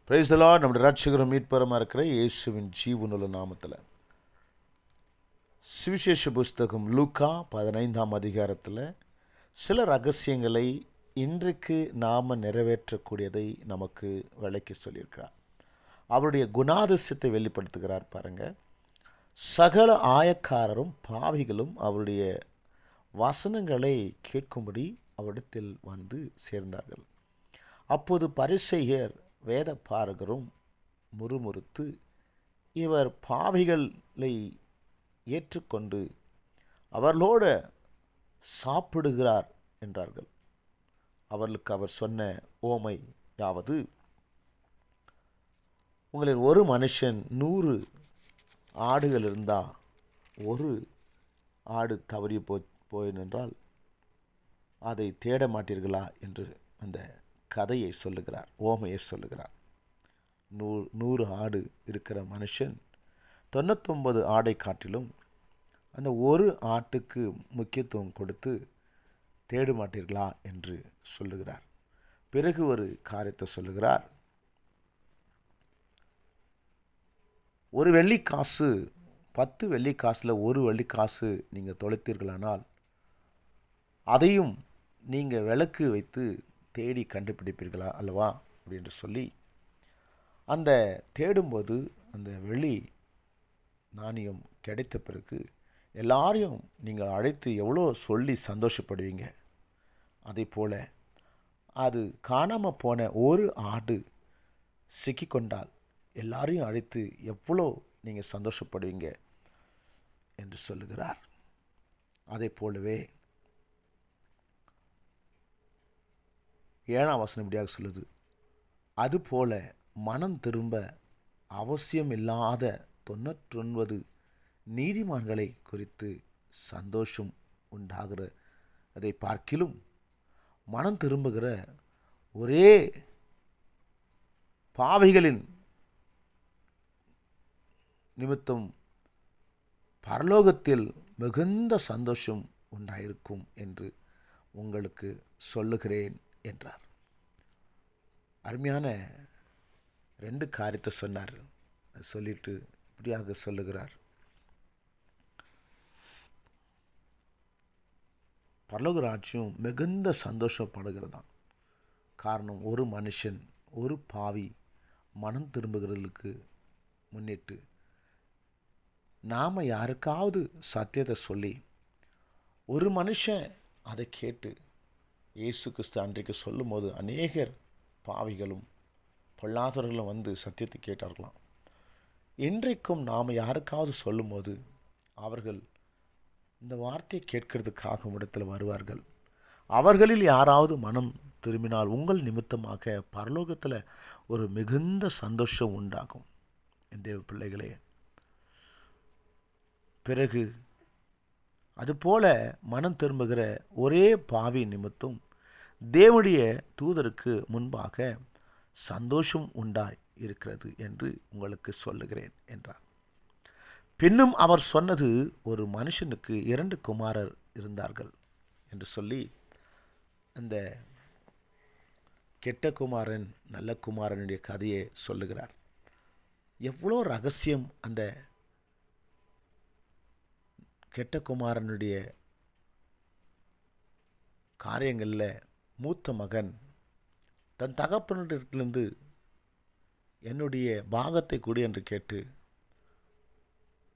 Praise the Lord. நம்முடைய ரட்சகரும் மீட்பருமா இருக்கிற இயேசுவின் ஜீவனுள்ள நாமத்தில் சுவிசேஷ புஸ்தகம் லூக்கா 15ஆம் அதிகாரத்தில் சில ரகசியங்களை இன்றைக்கு நாம் நிறைவேற்றக்கூடியதை நமக்கு விளக்கி சொல்லியிருக்கிறார். அவருடைய குணாதிசயத்தை வெளிப்படுத்துகிறார். பாருங்க, சகல ஆயக்காரரும் பாவிகளும் அவருடைய வசனங்களை கேட்கும்படி அவரிடத்தில் வந்து சேர்ந்தார்கள். அப்போது பரிசேயர் வேத பாரகரும் முறுமுறுத்து, இவர் பாவிகளை ஏற்றுக்கொண்டு அவர்களோடு சாப்பிடுகிறார் என்றார்கள். அவர்களுக்கு அவர் சொன்ன ஓமை யாவது, உங்களில் ஒரு மனுஷன் 100 ஆடுகள் இருந்தால் ஒரு ஆடு தவறி போயினென்றால் அதை தேட மாட்டீர்களா என்று அந்த கதையை சொல்லுகிறார், ஓமையை சொல்லுகிறார். 100 ஆடு இருக்கிற மனுஷன் 99 ஆடை காட்டிலும் அந்த ஒரு ஆட்டுக்கு முக்கியத்துவம் கொடுத்து தேட மாட்டீர்களா என்று சொல்லுகிறார். பிறகு ஒரு காரியத்தை சொல்லுகிறார். ஒரு வெள்ளிக்காசு 10 வெள்ளிக்காசில் ஒரு வெள்ளிக்காசு நீங்கள் தொலைத்தீர்களானால் அதையும் நீங்கள் விளக்கு வைத்து தேடி கண்டுபிடிப்பீர்களா அல்லவா அப்படின்னு சொல்லி, அந்த தேடும்போது அந்த வெள்ளி நாணயம் கிடைத்த பிறகு எல்லாரையும் நீங்கள் அழைத்து எவ்வளோ சொல்லி சந்தோஷப்படுவீங்க. அதே போல் அது காணாமல் போன ஒரு ஆடு சிக்கிக்கொண்டால் எல்லாரையும் அழைத்து எவ்வளோ நீங்கள் சந்தோஷப்படுவீங்க என்று சொல்லுகிறார். அதே போலவே 7ஆம் வசனம் இப்படியாக சொல்லுது, அதுபோல மனம் திரும்ப அவசியம் இல்லாத 99 நீதிமான்களை குறித்து சந்தோஷம் உண்டாகிறதை பார்க்கிலும் மனம் திரும்புகிற ஒரே பாவிகளின் நிமித்தம் பரலோகத்தில் மிகுந்த சந்தோஷம் உண்டாயிருக்கும் என்று உங்களுக்கு சொல்லுகிறேன் என்றார். அருமையான 2 காரியத்தை சொன்னார். சொல்லிட்டு இப்படியாக சொல்லுகிறார், பரலோக ராஜ்யம் மிகுந்த சந்தோஷப்படுகிறதாம். காரணம், ஒரு மனுஷன் ஒரு பாவி மனம் திரும்புகிறதுக்கு முன்னிட்டு நாம் யாருக்காவது சத்தியத்தை சொல்லி ஒரு மனுஷன் அதை கேட்டு இயேசு கிறிஸ்து அன்றைக்கு சொல்லும் போது அநேகர் பாவிகளும் பொல்லாதவர்களும் வந்து சத்தியத்தை கேட்டார்களாம். இன்றைக்கும் நாம் யாருக்காவது சொல்லும் போது அவர்கள் இந்த வார்த்தையை கேட்கறதுக்காக இடத்துல வருவார்கள். அவர்களில் யாராவது மனம் திரும்பினால் உங்கள் நிமித்தமாக பரலோகத்தில் ஒரு மிகுந்த சந்தோஷம் உண்டாகும். என் தேவ பிள்ளைகளே, பிறகு அதுபோல மனம் திரும்புகிற ஒரே பாவி நிமித்தம் தேவனுடைய தூதருக்கு முன்பாக சந்தோஷம் உண்டாய் இருக்கிறது என்று உங்களுக்கு சொல்லுகிறேன் என்றார். பின்னும் அவர் சொன்னது, ஒரு மனுஷனுக்கு 2 குமாரர் இருந்தார்கள் என்று சொல்லி அந்த கெட்ட குமாரன் நல்ல குமாரனுடைய கதையை சொல்லுகிறார். எவ்வளோ ரகசியம் அந்த கெட்ட குமாரனுடைய காரியங்களில். மூத்த மகன் தன் தகப்பனிடத்திலிருந்து என்னுடைய பாகத்தை கொடு என்று கேட்டு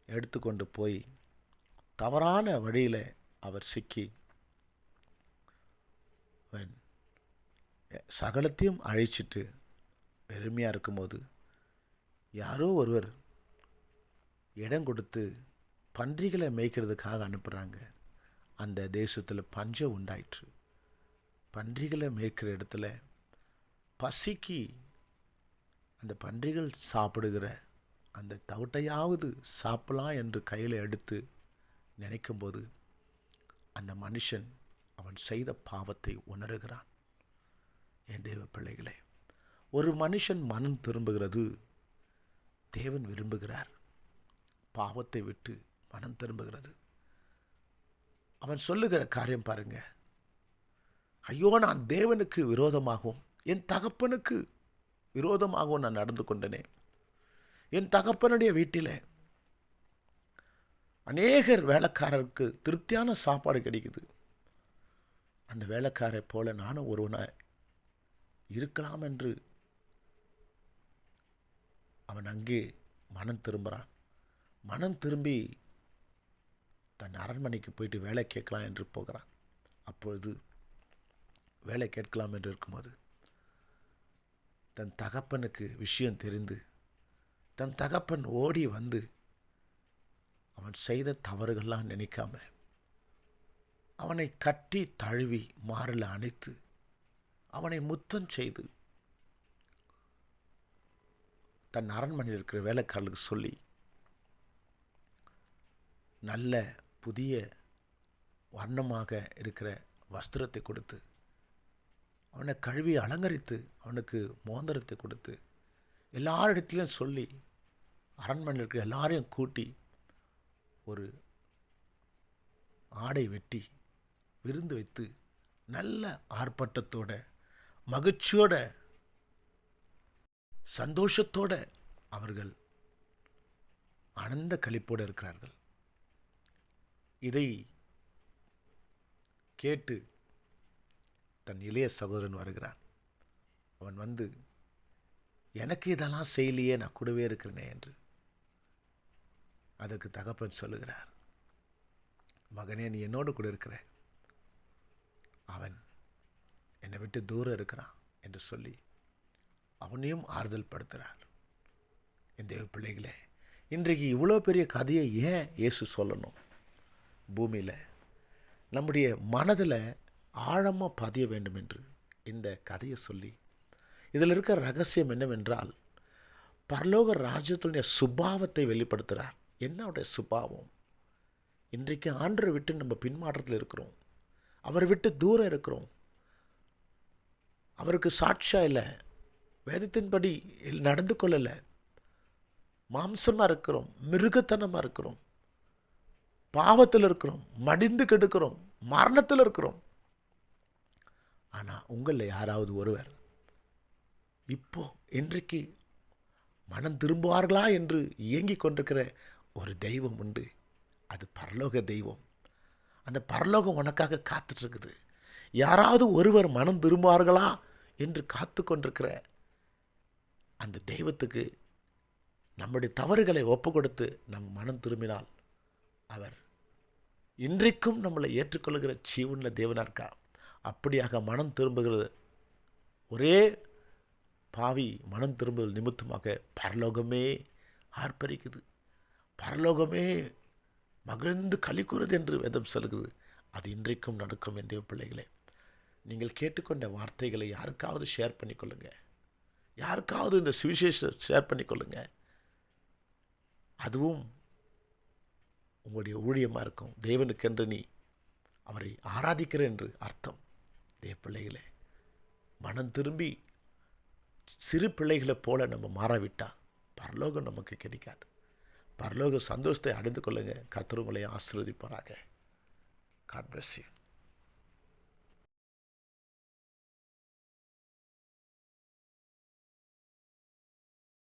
எடுத்துக்கொண்டு போய் தவறான வழியில் அவர் சிக்கி சகலத்தையும் அழிச்சிட்டு பெருமையாக இருக்கும்போது யாரோ ஒருவர் இடம் கொடுத்து பன்றிகளை மேய்க்கிறதுக்காக அனுப்புகிறாங்க. அந்த தேசத்தில் பஞ்சம் உண்டாயிற்று. பன்றிகளை மேய்க்கிற இடத்துல பசிக்கு அந்த பன்றிகள் சாப்பிடுகிற அந்த தவிட்டையாவது சாப்பிடலாம் என்று கையில் எடுத்து நினைக்கும்போது அந்த மனுஷன் அவன் செய்த பாவத்தை உணர்கிறான். என் தேவ பிள்ளைகளே, ஒரு மனுஷன் மனம் திரும்புகிறது தேவன் விரும்புகிறார். பாவத்தை விட்டு மனம் திரும்புகிறது. அவன் சொல்லுகிற காரியம் பாருங்க, ஐயோ நான் தேவனுக்கு விரோதமாகவும் என் தகப்பனுக்கு விரோதமாகவும் நான் நடந்து கொண்டனே. என் தகப்பனுடைய வீட்டில் அநேகர் வேலைக்காரருக்கு திருப்தியான சாப்பாடு கிடைக்குது. அந்த வேலைக்காரை போல நானும் ஒருவனாய் இருக்கலாம் என்று அவன் அங்கே மனம் திரும்புகிறான். மனம் திரும்பி தன் அரண்மனைக்கு போயிட்டு வேலை கேட்கலாம் என்று போகிறான். அப்பொழுது வேலை கேட்கலாம் என்று இருக்கும்போது தன் தகப்பனுக்கு விஷயம் தெரிந்து தன் தகப்பன் ஓடி வந்து அவன் செய்த தவறுகள்லாம் நினைக்காம அவனை கட்டி தழுவி மாறில் அணைத்து அவனை முத்தம் செய்து தன் அரண்மனையில் இருக்கிற வேலைக்காரர்களுக்கு சொல்லி நல்ல புதிய வண்ணமாக இருக்கிற வஸ்திரத்தை கொடுத்து அவனை கழுவி அலங்கரித்து அவனுக்கு மோதிரத்தை கொடுத்து எல்லாரிடத்திலையும் சொல்லி அரண்மனையில் இருக்கிற எல்லாரையும் கூட்டி ஒரு ஆடை வெட்டி விருந்து வைத்து நல்ல ஆர்ப்பாட்டத்தோட மகிழ்ச்சியோட சந்தோஷத்தோட அவர்கள் ஆனந்த களிப்போடு இருக்கிறார்கள். இதை கேட்டு தன் இளைய சகோதரன் வருகிறான். அவன் வந்து, எனக்கு இதெல்லாம் செய்யலையே, நான் கூடவே இருக்கிறேனே என்று. அதற்கு தகப்பன் சொல்லுகிறார், மகனே, நீ என்னோடு கூட இருக்கிற, அவன் என்னை விட்டு தூரம் இருக்கிறான் என்று சொல்லி அவனையும் ஆறுதல் படுத்துகிறார். என் தேவ பிள்ளைகளே, இன்றைக்கு இவ்வளோ பெரிய கதையை ஏன் இயேசு சொல்லணும்? பூமியில் நம்முடைய மனதில் ஆழமாக பதிய வேண்டும் என்று இந்த கதையை சொல்லி, இதில் இருக்கிற ரகசியம் என்னவென்றால், பரலோக ராஜ்யத்தினுடைய சுபாவத்தை வெளிப்படுத்துகிறார். என்னுடைய சுபாவம்? இன்றைக்கு ஆண்டரை விட்டு நம்ம பின்மாற்றத்தில் இருக்கிறோம், அவரை விட்டு தூரம் இருக்கிறோம், அவருக்கு சாட்சியா இல்லை, வேதத்தின்படி நடந்து கொள்ளலை, மாம்சமாக இருக்கிறோம், மிருகத்தனமாக இருக்கிறோம், பாவத்தில் இருக்கிறோம், மடிந்து கெடுக்கிறோம், மரணத்தில் இருக்கிறோம். ஆனால் உங்களில் யாராவது ஒருவர் இப்போ இன்றைக்கு மனம் திரும்புவார்களா என்று இயங்கிக் கொண்டிருக்கிற ஒரு தெய்வம் உண்டு. அது பரலோக தெய்வம். அந்த பரலோகம் உனக்காக காத்துட்ருக்குது. யாராவது ஒருவர் மனம் திரும்புவார்களா என்று காத்து கொண்டிருக்கிற அந்த தெய்வத்துக்கு நம்முடைய தவறுகளை ஒப்பு கொடுத்து நம் மனம் திரும்பினால் அவர் இன்றைக்கும் நம்மளை ஏற்றுக்கொள்கிற ஜீவனுள்ள தேவனாக இருக்கா. அப்படியாக மனம் திரும்புகிறது ஒரே பாவி மனம் திரும்புதல் நிமித்தமாக பரலோகமே ஆர்ப்பரிக்குது, பரலோகமே மகிழ்ந்து களி கூறுது என்று வேதம் சொல்கிறது. அது இன்றைக்கும் நடக்கும். என் தேவ பிள்ளைகளே, நீங்கள் கேட்டுக்கொண்ட வார்த்தைகளை யாருக்காவது ஷேர் பண்ணிக்கொள்ளுங்க, யாருக்காவது இந்த சுவிசேஷத்தை ஷேர் பண்ணிக்கொள்ளுங்க. அதுவும் உங்களுடைய ஊழியமாக இருக்கும். தேவனுக்கென்று நீ அவரை ஆராதிக்கிற என்று அர்த்தம். தேவ பிள்ளைகளே, மனம் திரும்பி சிறு பிள்ளைகளைப் போல நம்ம மாறாவிட்டால் பரலோகம் நமக்கு கிடைக்காது. பரலோக சந்தோஷத்தை அடைந்து கொள்ளுங்க. கர்த்தர் உங்களை ஆசீர்வதிப்பாராக. God bless you.